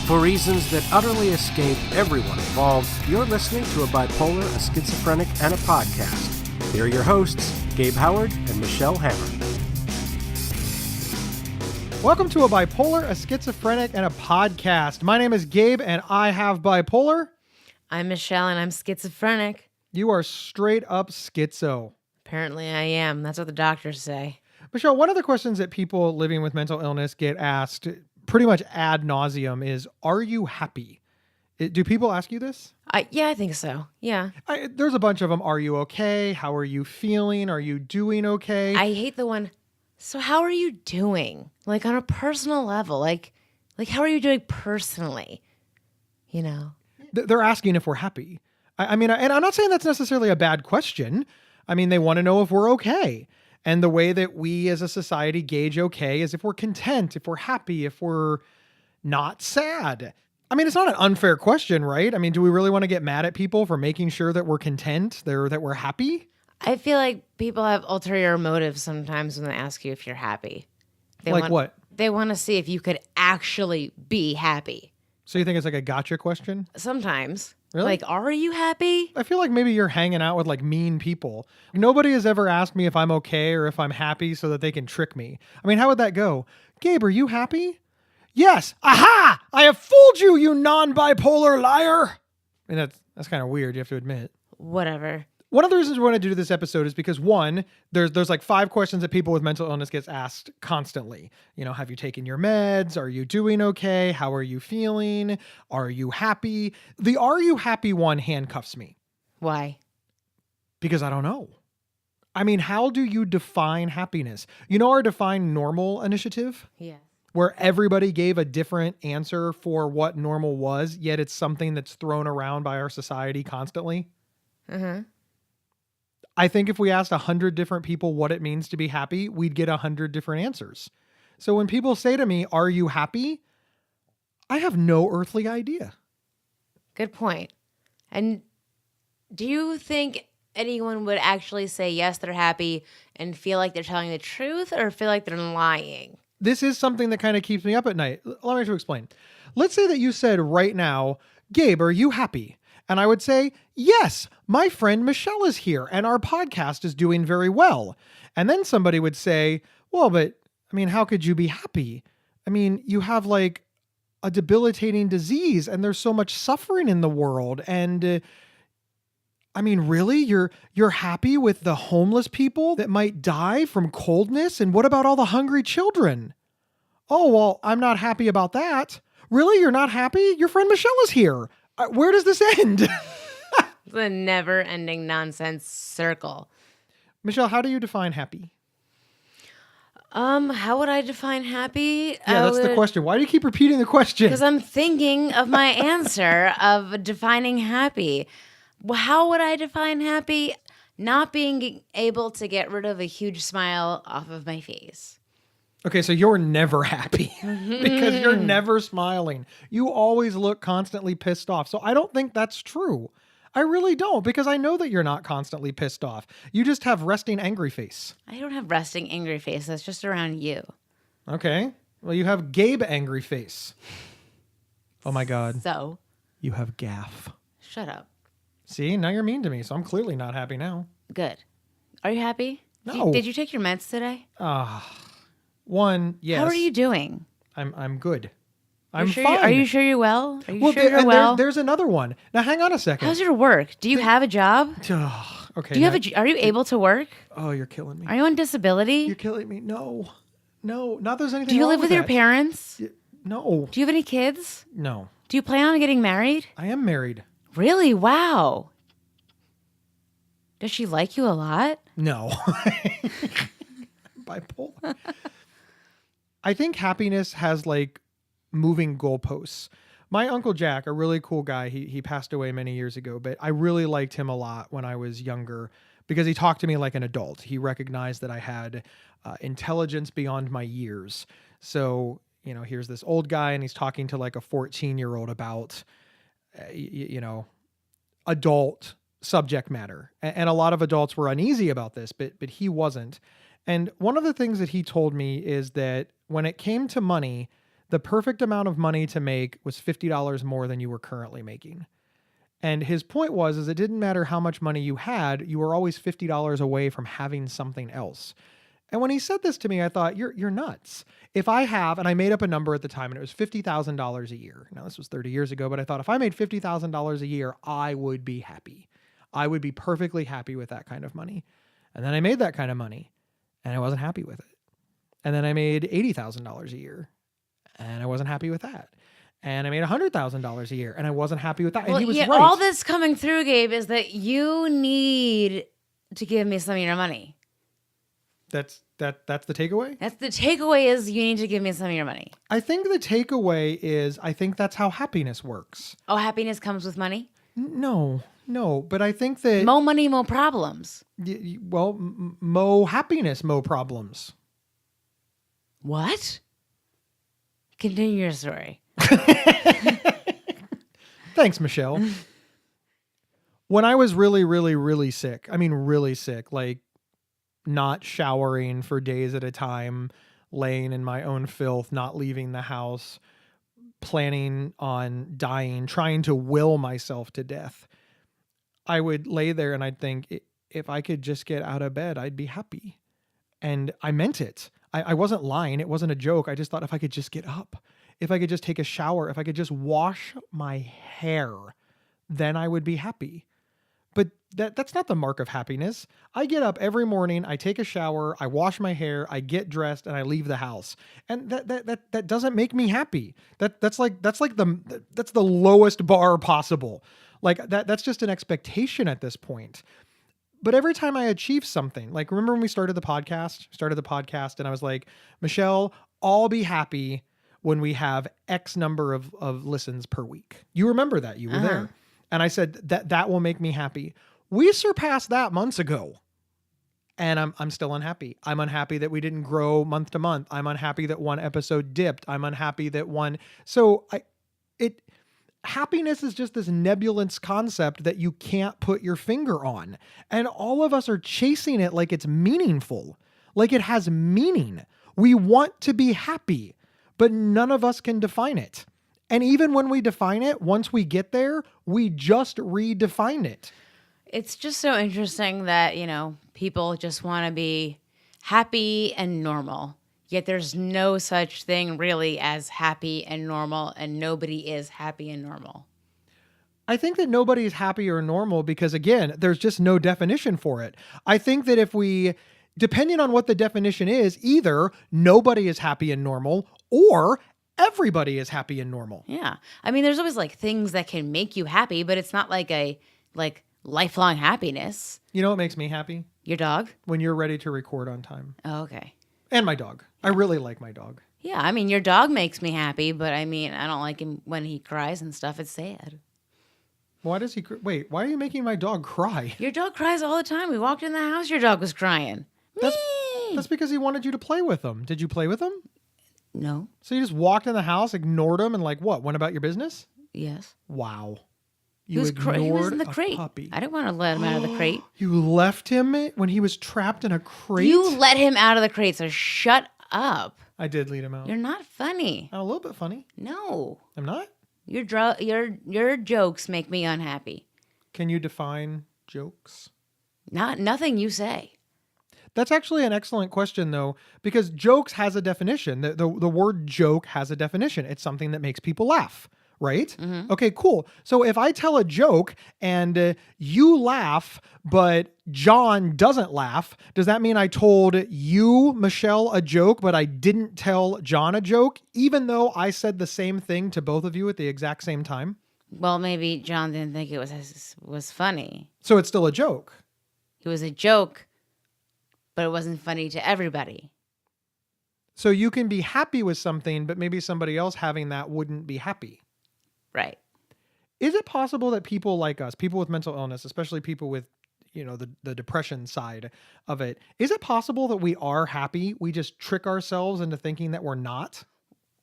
For reasons that utterly escape everyone involved, you're listening to A Bipolar, a Schizophrenic, and a Podcast. Here are your hosts, Gabe Howard and Michelle Hammer. Welcome to A Bipolar, a Schizophrenic, and a Podcast. My name is Gabe, and I have bipolar. I'm Michelle, and I'm schizophrenic. You are straight up schizo. Apparently I am. That's what the doctors say. Michelle, one of the questions that people living with mental illness get asked pretty much ad nauseum is, are you happy? Do people ask you this? Yeah, I think so. Yeah. There's a bunch of them. Are you okay? How are you feeling? Are you doing okay? I hate the one, so how are you doing? Like on a personal level, like how are you doing personally? You know? They're asking if we're happy. I mean, and I'm not saying that's necessarily a bad question. I mean, they want to know if we're okay. And the way that we as a society gauge okay is if we're content, if we're happy, if we're not sad. I mean, it's not an unfair question, right? I mean, do we really want to get mad at people for making sure that we're content, that we're happy? I feel like people have ulterior motives sometimes when they ask you if you're happy. What? They want to see if you could actually be happy. So you think it's like a gotcha question? Sometimes. Really? Like, are you happy? I feel like maybe you're hanging out with like mean people. Nobody has ever asked me if I'm okay or if I'm happy so that they can trick me. I mean, how would that go? Gabe, are you happy? Yes. Aha! I have fooled you, you non-bipolar liar. I mean, that's kind of weird, you have to admit. Whatever. One of the reasons we want to do this episode is because one, there's like 5 questions that people with mental illness gets asked constantly. You know, have you taken your meds? Are you doing okay? How are you feeling? Are you happy? The are you happy one handcuffs me. Why? Because I don't know. I mean, how do you define happiness? You know our Define Normal initiative? Yeah. Where everybody gave a different answer for what normal was, yet it's something that's thrown around by our society constantly. Uh-huh. I think if we asked 100 different people what it means to be happy, we'd get 100 different answers. So when people say to me, are you happy? I have no earthly idea. Good point. And do you think anyone would actually say, yes, they're happy and feel like they're telling the truth or feel like they're lying? This is something that kind of keeps me up at night. Allow me to explain. Let's say that you said right now, Gabe, are you happy? And I would say, yes, my friend Michelle is here and our podcast is doing very well. And then somebody would say, well, but I mean, how could you be happy? I mean, you have like a debilitating disease and there's so much suffering in the world. And I mean, really, you're happy with the homeless people that might die from coldness? And what about all the hungry children? Oh, well, I'm not happy about that. Really? You're not happy? Your friend Michelle is here. Where does this end? It's a never-ending nonsense circle. Michelle, how do you define happy? How would I define happy? Yeah, that's the question. Why do you keep repeating the question? Because I'm thinking of my answer of defining happy. Well, how would I define happy? Not being able to get rid of a huge smile off of my face. Okay, so you're never happy because you're never smiling. You always look constantly pissed off. So I don't think that's true. I really don't, because I know that you're not constantly pissed off. You just have resting angry face. I don't have resting angry face. That's just around you. Okay. Well, you have Gabe angry face. Oh my God. So? You have gaff. Shut up. See, now you're mean to me, so I'm clearly not happy now. Good. Are you happy? No. Did you take your meds today? One, yes. How are you doing? I'm good. I'm sure fine. Are you sure you're well? Are you sure you're and well? there's another one. Now, hang on a second. How's your work? Do you have a job? Okay. Do you are you able to work? Oh, you're killing me. Are you on disability? You're killing me. No, not there's anything. Do you wrong live with your that. parents? No. Do you have any kids? No. Do you plan on getting married? I am married. Really? Wow. Does she like you a lot? No. Bipolar. I think happiness has like moving goalposts. My Uncle Jack, a really cool guy, he passed away many years ago, but I really liked him a lot when I was younger because he talked to me like an adult. He recognized that I had intelligence beyond my years. So, you know, here's this old guy and he's talking to like a 14-year-old about, adult subject matter. And a lot of adults were uneasy about this, but he wasn't. And one of the things that he told me is that when it came to money, the perfect amount of money to make was $50 more than you were currently making. And his point was it didn't matter how much money you had, you were always $50 away from having something else. And when he said this to me, I thought, you're nuts. If I have, and I made up a number at the time, and it was $50,000 a year. Now, this was 30 years ago, but I thought if I made $50,000 a year, I would be happy. I would be perfectly happy with that kind of money. And then I made that kind of money, and I wasn't happy with it. And then I made $80,000 a year, and I wasn't happy with that. And I made $100,000 a year, and I wasn't happy with that. Well, and he was right. All that's coming through, Gabe, is that you need to give me some of your money. That's the takeaway? That's the takeaway is you need to give me some of your money. I think the takeaway is I think that's how happiness works. Oh, happiness comes with money? No, but I think that... Mo money, mo problems. Mo happiness, mo problems. What? Continue your story. Thanks, Michelle. When I was really, really, really sick, really sick, like not showering for days at a time, laying in my own filth, not leaving the house, planning on dying, trying to will myself to death, I would lay there and I'd think, if I could just get out of bed, I'd be happy. And I meant it. I wasn't lying. It wasn't a joke. I just thought if I could just get up, if I could just take a shower, if I could just wash my hair, then I would be happy. But that's not the mark of happiness. I get up every morning, I take a shower, I wash my hair, I get dressed, and I leave the house. And that doesn't make me happy. That's the lowest bar possible. Like that's just an expectation at this point. But every time I achieve something, like remember when we started the podcast and I was like, Michelle, I'll be happy when we have X number of listens per week. You remember that, you were there. And I said that will make me happy. We surpassed that months ago. And I'm still unhappy. I'm unhappy that we didn't grow month to month. I'm unhappy that one episode dipped. I'm unhappy that happiness is just this nebulous concept that you can't put your finger on. And all of us are chasing it like it's meaningful, like it has meaning. We want to be happy, but none of us can define it. And even when we define it, once we get there, we just redefine it. It's just so interesting that, people just want to be happy and normal. Yet there's no such thing really as happy and normal, and nobody is happy and normal. I think that nobody is happy or normal because, again, there's just no definition for it. I think that if we, depending on what the definition is, either nobody is happy and normal or everybody is happy and normal. Yeah. There's always things that can make you happy, but it's not like a lifelong happiness. You know what makes me happy? Your dog? When you're ready to record on time. Oh, okay. And my dog. I really like my dog. Yeah, your dog makes me happy, but I don't like him when he cries and stuff. It's sad. Why does he wait, why are you making my dog cry? Your dog cries all the time. We walked in the house, your dog was crying. That's because he wanted you to play with him. Did you play with him? No. So you just walked in the house, ignored him, and what? Went about your business? Yes. Wow. He was in the crate. Puppy. I didn't want to let him out of the crate. You left him when he was trapped in a crate? You let him out of the crate, so shut up. I did lead him out. You're not funny. I'm a little bit funny. No. I'm not? Your jokes make me unhappy. Can you define jokes? Nothing you say. That's actually an excellent question, though, because jokes has a definition. The word joke has a definition. It's something that makes people laugh, right? Mm-hmm. Okay, cool. So if I tell a joke and you laugh, but John doesn't laugh, does that mean I told you, Michelle, a joke, but I didn't tell John a joke, even though I said the same thing to both of you at the exact same time? Well, maybe John didn't think it was funny. So it's still a joke. It was a joke, but it wasn't funny to everybody. So you can be happy with something, but maybe somebody else having that wouldn't be happy. Right. Is it possible that people like us, people with mental illness, especially people with, the depression side of it, is it possible that we are happy? We just trick ourselves into thinking that we're not?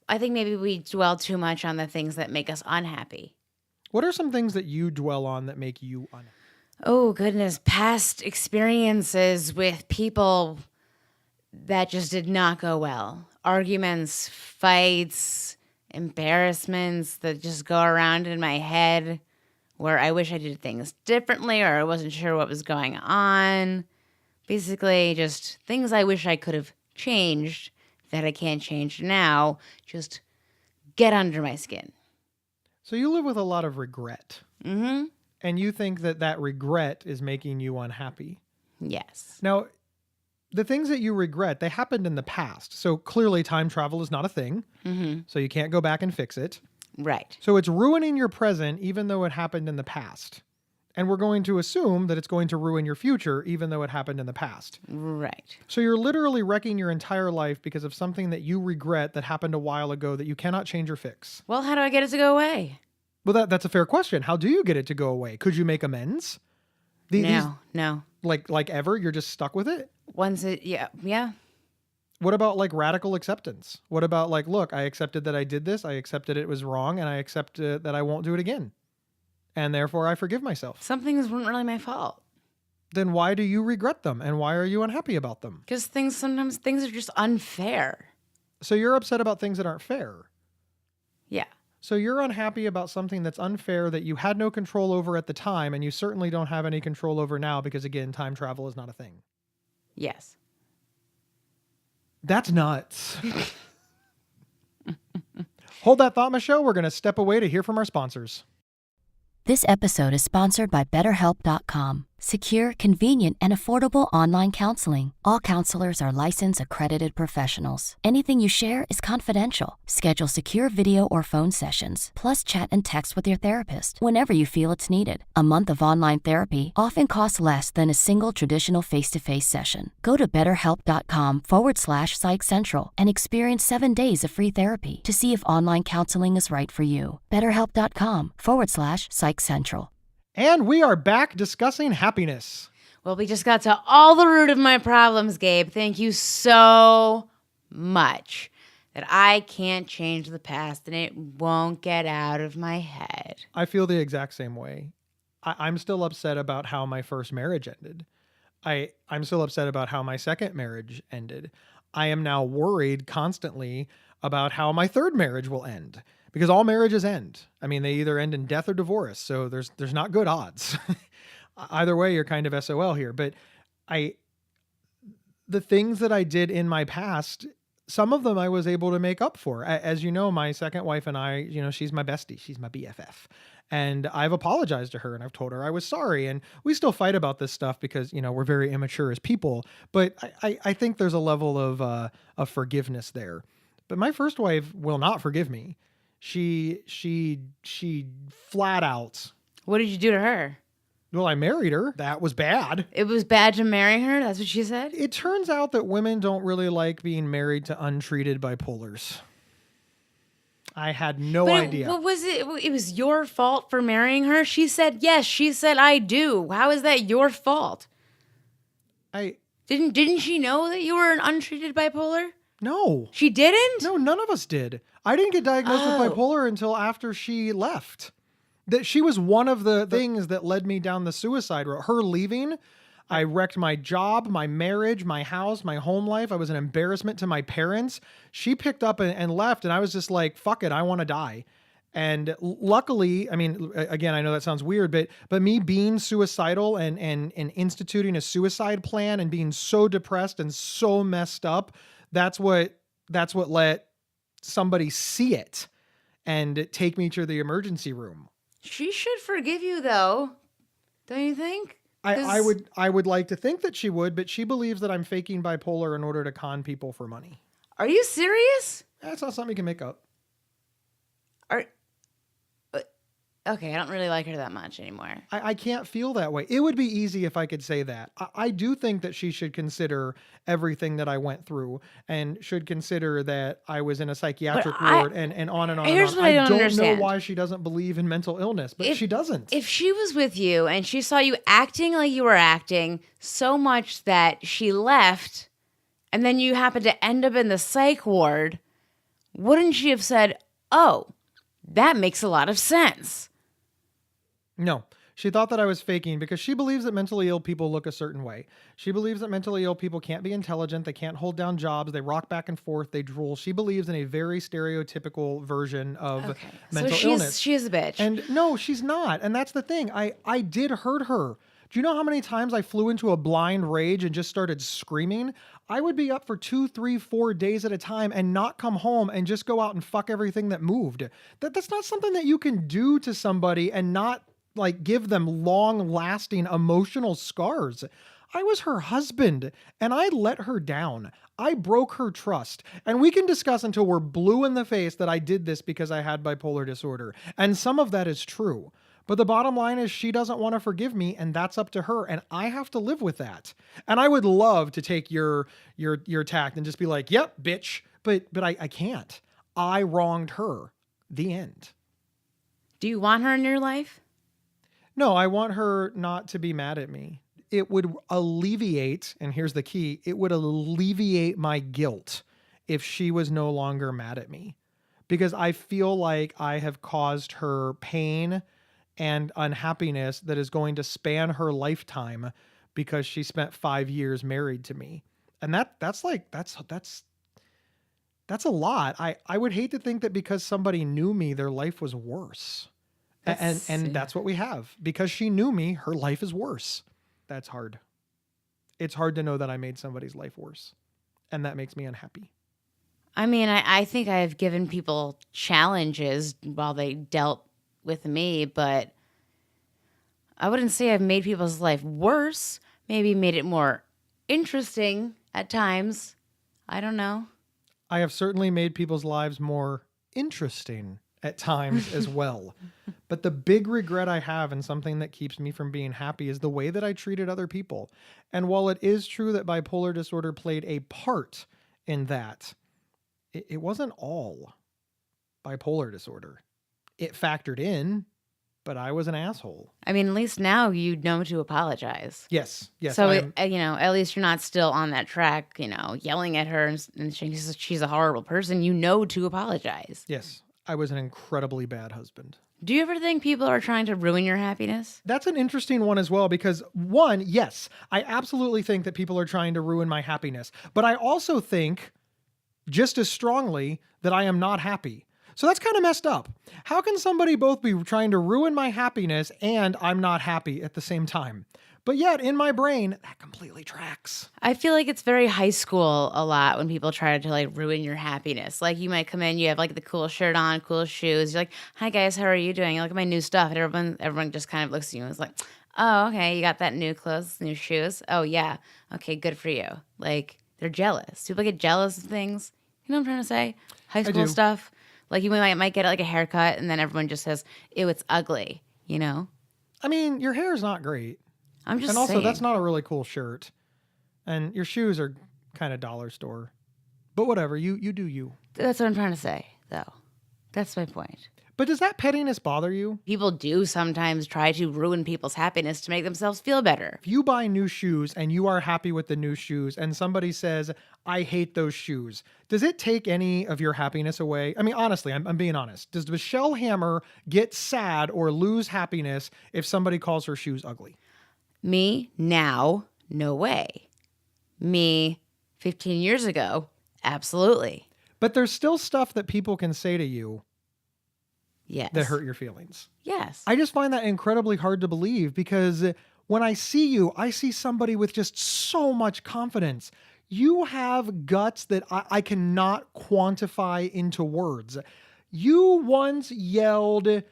I think maybe we dwell too much on the things that make us unhappy. What are some things that you dwell on that make you unhappy? Oh, goodness. Past experiences with people that just did not go well. arguments, fights, embarrassments that just go around in my head where I wish I did things differently or I wasn't sure what was going on. Basically, just things I wish I could have changed that I can't change now. Just get under my skin. So you live with a lot of regret. Mm-hmm. And you think that that regret is making you unhappy. Yes. Now, the things that you regret, they happened in the past. So clearly time travel is not a thing. Mm-hmm. So you can't go back and fix it. Right. So it's ruining your present even though it happened in the past. And we're going to assume that it's going to ruin your future even though it happened in the past. Right. So you're literally wrecking your entire life because of something that you regret that happened a while ago that you cannot change or fix. Well, how do I get it to go away? Well, that's a fair question. How do you get it to go away? Could you make amends? No. Like ever? You're just stuck with it? Yeah. What about like radical acceptance? What about like, look, I accepted that I did this. I accepted it was wrong and I accept that I won't do it again. And therefore I forgive myself. Some things weren't really my fault. Then why do you regret them? And why are you unhappy about them? Because sometimes things are just unfair. So you're upset about things that aren't fair. Yeah. So you're unhappy about something that's unfair that you had no control over at the time, and you certainly don't have any control over now because, again, time travel is not a thing. Yes. That's nuts. Hold that thought, Michelle. We're going to step away to hear from our sponsors. This episode is sponsored by BetterHelp.com. Secure, convenient, and affordable online counseling. All counselors are licensed, accredited professionals. Anything you share is confidential. Schedule secure video or phone sessions, plus chat and text with your therapist whenever you feel it's needed. A month of online therapy often costs less than a single traditional face-to-face session. Go to BetterHelp.com/Psych Central and experience 7 days of free therapy to see if online counseling is right for you. BetterHelp.com/Psych Central. And we are back discussing happiness. Well, we just got to all the root of my problems, Gabe. Thank you so much. That I can't change the past and it won't get out of my head. I feel the exact same way. I'm still upset about how my first marriage ended. I'm still upset about how my second marriage ended. I am now worried constantly about how my third marriage will end. Because all marriages end. I mean, they either end in death or divorce. So there's not good odds. Either way, you're kind of SOL here. But the things that I did in my past, some of them I was able to make up for. As you know, my second wife and I, she's my bestie. She's my BFF. And I've apologized to her and I've told her I was sorry. And we still fight about this stuff because, we're very immature as people. But I think there's a level of forgiveness there. But my first wife will not forgive me. She flat out. What did you do to her? Well, I married her. That was bad. It was bad to marry her? That's what she said? It turns out that women don't really like being married to untreated bipolars. I had no idea. What was it? It was your fault for marrying her? She said yes. She said I do. How is that your fault? Didn't she know that you were an untreated bipolar? No. She didn't? No, none of us did. I didn't get diagnosed with bipolar until after she left. That she was one of the things that led me down the suicide road. Her leaving, I wrecked my job, my marriage, my house, my home life. I was an embarrassment to my parents. She picked up and left, and I was just like, fuck it, I want to die. And luckily, I mean, again, I know that sounds weird, but me being suicidal and instituting a suicide plan and being so depressed and so messed up, that's what let somebody see it and take me to the emergency room. She should forgive you, though. Don't you think? I would like to think that she would, but she believes that I'm faking bipolar in order to con people for money. Are you serious? That's not something you can make up. Okay, I don't really like her that much anymore. I can't feel that way. It would be easy if I could say that. I do think that she should consider everything that I went through and should consider that I was in a psychiatric ward and on and on. Here's and on. what I don't understand. Know why she doesn't believe in mental illness, but she doesn't. If she was with you and she saw you acting like you were acting so much that she left and then you happened to end up in the psych ward, wouldn't she have said, oh, that makes a lot of sense? No, She thought that I was faking because she believes that mentally ill people look a certain way. She believes that mentally ill people can't be intelligent. They can't hold down jobs. They rock back and forth. They drool. She believes in a very stereotypical version of mental illness. She is a bitch. And no, she's not. And that's the thing. I did hurt her. Do you know how many times I flew into a blind rage and just started screaming? I would be up for 2, 3, 4 days at a time and not come home and just go out and fuck everything that moved. That's not something that you can do to somebody and not like give them long lasting emotional scars. I was her husband and I let her down. I broke her trust. And we can discuss until we're blue in the face that I did this because I had bipolar disorder. And some of that is true. But the bottom line is she doesn't want to forgive me, and that's up to her, and I have to live with that. And I would love to take your tact and just be like, yep, bitch. But I can't. I wronged her. The end. Do you want her in your life? No, I want her not to be mad at me. It would alleviate, and here's the key, it would alleviate my guilt if she was no longer mad at me. Because I feel like I have caused her pain and unhappiness that is going to span her lifetime because she spent 5 years married to me. And that's a lot. I would hate to think that because somebody knew me, their life was worse. And that's what we have. Because she knew me, her life is worse. That's hard. It's hard to know that I made somebody's life worse. And that makes me unhappy. I mean, I think I've given people challenges while they dealt with me, but I wouldn't say I've made people's life worse. Maybe made it more interesting at times. I don't know. I have certainly made people's lives more interesting at times as well. But the big regret I have and something that keeps me from being happy is the way that I treated other people. And while it is true that bipolar disorder played a part in that, it wasn't all bipolar disorder. It factored in, but I was an asshole. I mean, at least now you know to apologize. Yes. So, at least you're not still on that track, yelling at her and she's a horrible person. You know to apologize. Yes. I was an incredibly bad husband. Do you ever think people are trying to ruin your happiness? That's an interesting one as well, because one, yes, I absolutely think that people are trying to ruin my happiness. But I also think just as strongly that I am not happy. So that's kind of messed up. How can somebody both be trying to ruin my happiness and I'm not happy at the same time? But yet in my brain, that completely tracks. I feel like it's very high school a lot when people try to like ruin your happiness. Like you might come in, you have like the cool shirt on, cool shoes. You're like, hi guys, how are you doing? You look at my new stuff. And everyone just kind of looks at you and is like, oh, okay, you got that new clothes, new shoes. Oh yeah. Okay, good for you. Like they're jealous. People get jealous of things. You know what I'm trying to say? High school stuff. Like you might get like a haircut and then everyone just says, ew, it's ugly, I mean, your hair is not great. I'm just saying. And also, saying. that's not a really cool shirt. And your shoes are kind of dollar store. But whatever, you do you. That's what I'm trying to say, though. That's my point. But does that pettiness bother you? People do sometimes try to ruin people's happiness to make themselves feel better. If you buy new shoes and you are happy with the new shoes and somebody says, I hate those shoes, does it take any of your happiness away? I mean, honestly, I'm being honest. Does Michelle Hammer get sad or lose happiness if somebody calls her shoes ugly? Me, now, no way. Me, 15 years ago, absolutely. But there's still stuff that people can say to you yes. that hurt your feelings. Yes. I just find that incredibly hard to believe because when I see you, I see somebody with just so much confidence. You have guts that I cannot quantify into words. You once yelled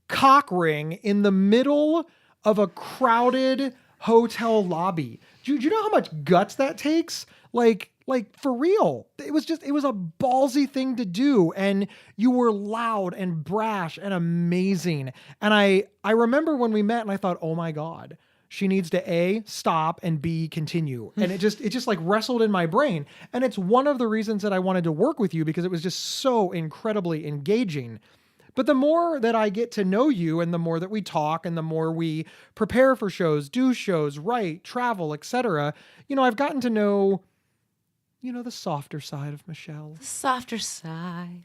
cock ring in the middle of a crowded hotel lobby. Do you know how much guts that takes? Like for real. It was a ballsy thing to do. And you were loud and brash and amazing. And I remember when we met and I thought, oh my God, she needs to A, stop, and B, continue. And it just like wrestled in my brain. And it's one of the reasons that I wanted to work with you because it was just so incredibly engaging. But the more that I get to know you and the more that we talk and the more we prepare for shows, do shows, write, travel, etc., I've gotten to know, the softer side of Michelle. The softer side.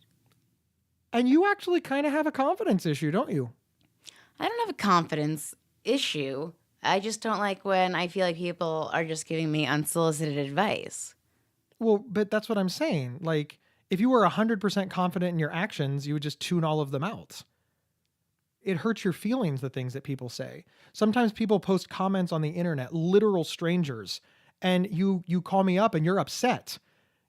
And you actually kind of have a confidence issue, don't you? I don't have a confidence issue. I just don't like when I feel like people are just giving me unsolicited advice. Well, but that's what I'm saying. Like, if you were 100% confident in your actions, you would just tune all of them out. It hurts your feelings, the things that people say. Sometimes people post comments on the internet, literal strangers, and you call me up and you're upset.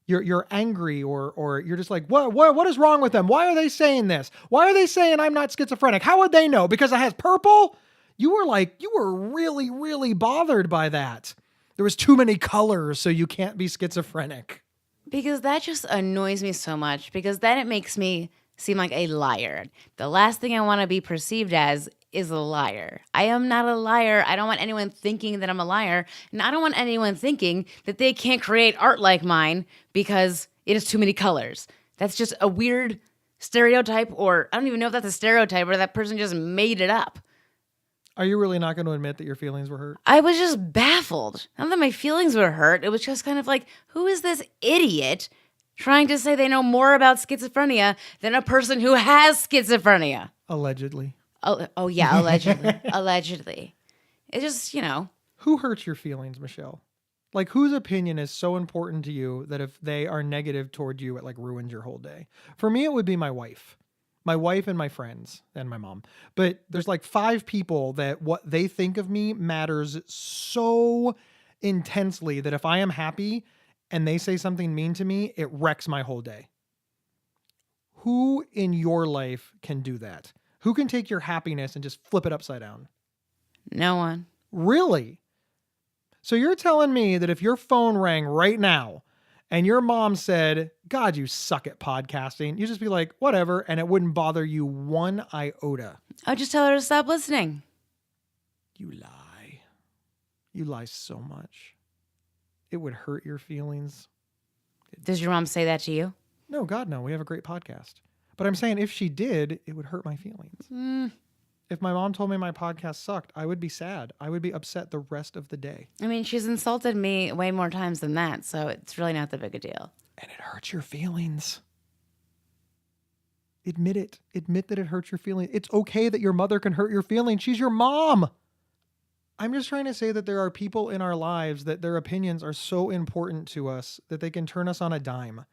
You're angry or you're just like, what is wrong with them? Why are they saying this? Why are they saying I'm not schizophrenic? How would they know? Because I have purple? You were really, really bothered by that. There was too many colors, so you can't be schizophrenic. Because that just annoys me so much, because then it makes me seem like a liar. The last thing I want to be perceived as is a liar. I am not a liar. I don't want anyone thinking that I'm a liar. And I don't want anyone thinking that they can't create art like mine because it has too many colors. That's just a weird stereotype, or I don't even know if that's a stereotype or that person just made it up. Are you really not going to admit that your feelings were hurt? I was just baffled. Not that my feelings were hurt. It was just kind of like, who is this idiot trying to say they know more about schizophrenia than a person who has schizophrenia? Allegedly. Oh yeah, allegedly. Allegedly. It just, Who hurts your feelings, Michelle? Like, whose opinion is so important to you that if they are negative toward you, it like ruins your whole day? For me, it would be my wife. My wife and my friends and my mom. But there's like 5 people that what they think of me matters so intensely that if I am happy and they say something mean to me, it wrecks my whole day. Who in your life can do that? Who can take your happiness and just flip it upside down? No one. Really? So you're telling me that if your phone rang right now and your mom said, God, you suck at podcasting, you just be like, whatever, and it wouldn't bother you one iota. I'll just tell her to stop listening. You lie. You lie so much. It would hurt your feelings. Does your mom say that to you? No, God, no. We have a great podcast. But I'm saying if she did, it would hurt my feelings. If my mom told me my podcast sucked, I would be sad. I would be upset the rest of the day. I mean, she's insulted me way more times than that, so it's really not that big a deal. And it hurts your feelings. Admit it. Admit that it hurts your feelings. It's okay that your mother can hurt your feelings. She's your mom. I'm just trying to say that there are people in our lives that their opinions are so important to us that they can turn us on a dime.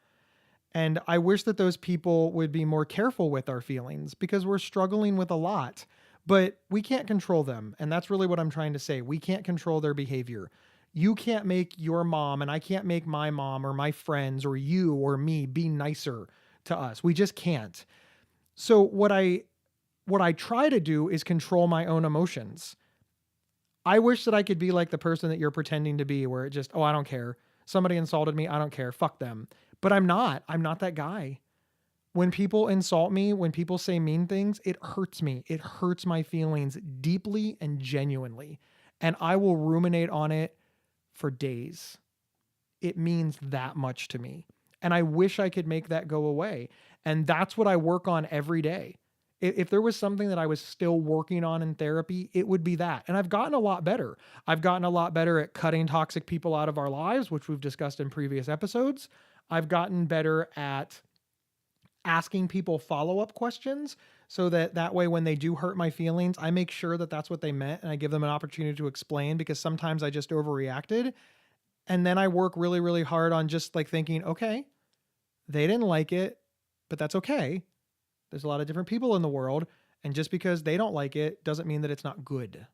And I wish that those people would be more careful with our feelings because we're struggling with a lot, but we can't control them. And that's really what I'm trying to say. We can't control their behavior. You can't make your mom and I can't make my mom or my friends or you or me be nicer to us. We just can't. So what I try to do is control my own emotions. I wish that I could be like the person that you're pretending to be, where it just, oh, I don't care. Somebody insulted me. I don't care. Fuck them. But I'm not. I'm not that guy. When people insult me, when people say mean things, it hurts me. It hurts my feelings deeply and genuinely. And I will ruminate on it for days. It means that much to me. And I wish I could make that go away. And that's what I work on every day. If there was something that I was still working on in therapy, it would be that. And I've gotten a lot better. I've gotten a lot better at cutting toxic people out of our lives, which we've discussed in previous episodes. I've gotten better at asking people follow-up questions so that way when they do hurt my feelings, I make sure that that's what they meant and I give them an opportunity to explain, because sometimes I just overreacted. And then I work really, really hard on just like thinking, okay, they didn't like it, but that's okay. There's a lot of different people in the world, and just because they don't like it doesn't mean that it's not good.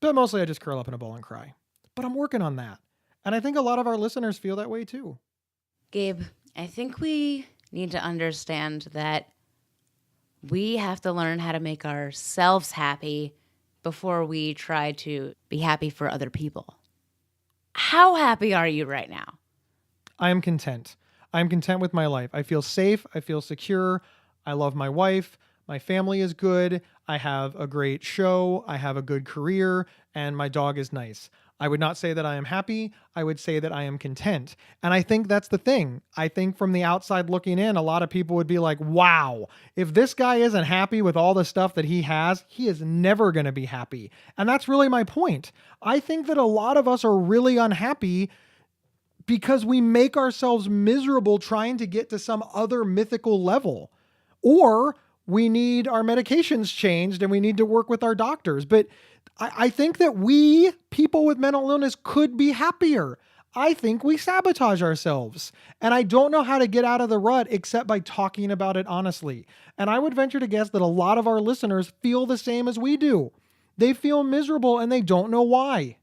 But mostly I just curl up in a ball and cry. But I'm working on that. And I think a lot of our listeners feel that way too. Gabe, I think we need to understand that we have to learn how to make ourselves happy before we try to be happy for other people. How happy are you right now? I am content. I'm content with my life. I feel safe. I feel secure. I love my wife. My family is good. I have a great show. I have a good career, and my dog is nice. I would not say that I am happy. I would say that I am content. And I think that's the thing. I think from the outside looking in, a lot of people would be like, wow, if this guy isn't happy with all the stuff that he has, he is never going to be happy. And that's really my point. I think that a lot of us are really unhappy because we make ourselves miserable trying to get to some other mythical level. Or we need our medications changed and we need to work with our doctors. But I think that we, people with mental illness, could be happier. I think we sabotage ourselves. And I don't know how to get out of the rut except by talking about it honestly. And I would venture to guess that a lot of our listeners feel the same as we do. They feel miserable and they don't know why.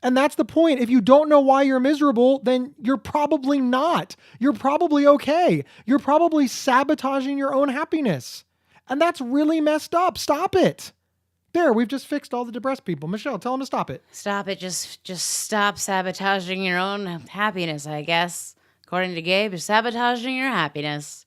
And that's the point. If you don't know why you're miserable, then you're probably not. You're probably okay. You're probably sabotaging your own happiness. And that's really messed up. Stop it. There, we've just fixed all the depressed people. Michelle, tell them to stop it. Stop it. Just stop sabotaging your own happiness, I guess. According to Gabe, you're sabotaging your happiness.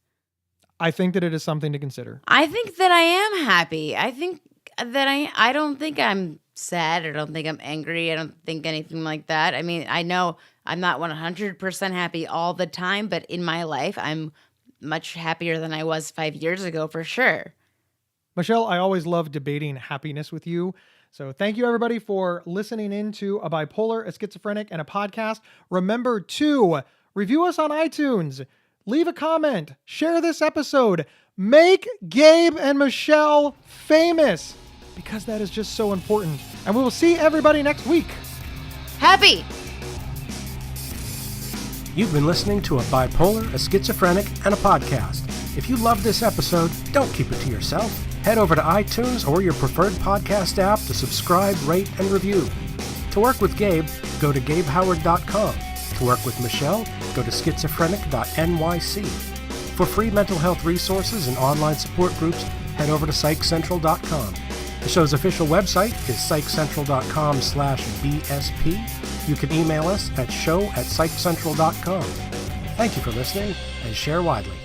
I think that it is something to consider. I think that I am happy. I think that I don't think I'm sad. I don't think I'm angry. I don't think anything like that. I mean, I know I'm not 100% happy all the time, but in my life, I'm much happier than I was 5 years ago, for sure. Michelle, I always love debating happiness with you. So thank you, everybody, for listening in to A Bipolar, a Schizophrenic, and a Podcast. Remember to review us on iTunes, leave a comment, share this episode, make Gabe and Michelle famous, because that is just so important. And we will see everybody next week. Happy! You've been listening to A Bipolar, a Schizophrenic, and a Podcast. If you loved this episode, don't keep it to yourself. Head over to iTunes or your preferred podcast app to subscribe, rate, and review. To work with Gabe, go to GabeHoward.com. To work with Michelle, go to schizophrenic.nyc. For free mental health resources and online support groups, head over to PsychCentral.com. The show's official website is PsychCentral.com/BSP. You can email us at show@PsychCentral.com. Thank you for listening, and share widely.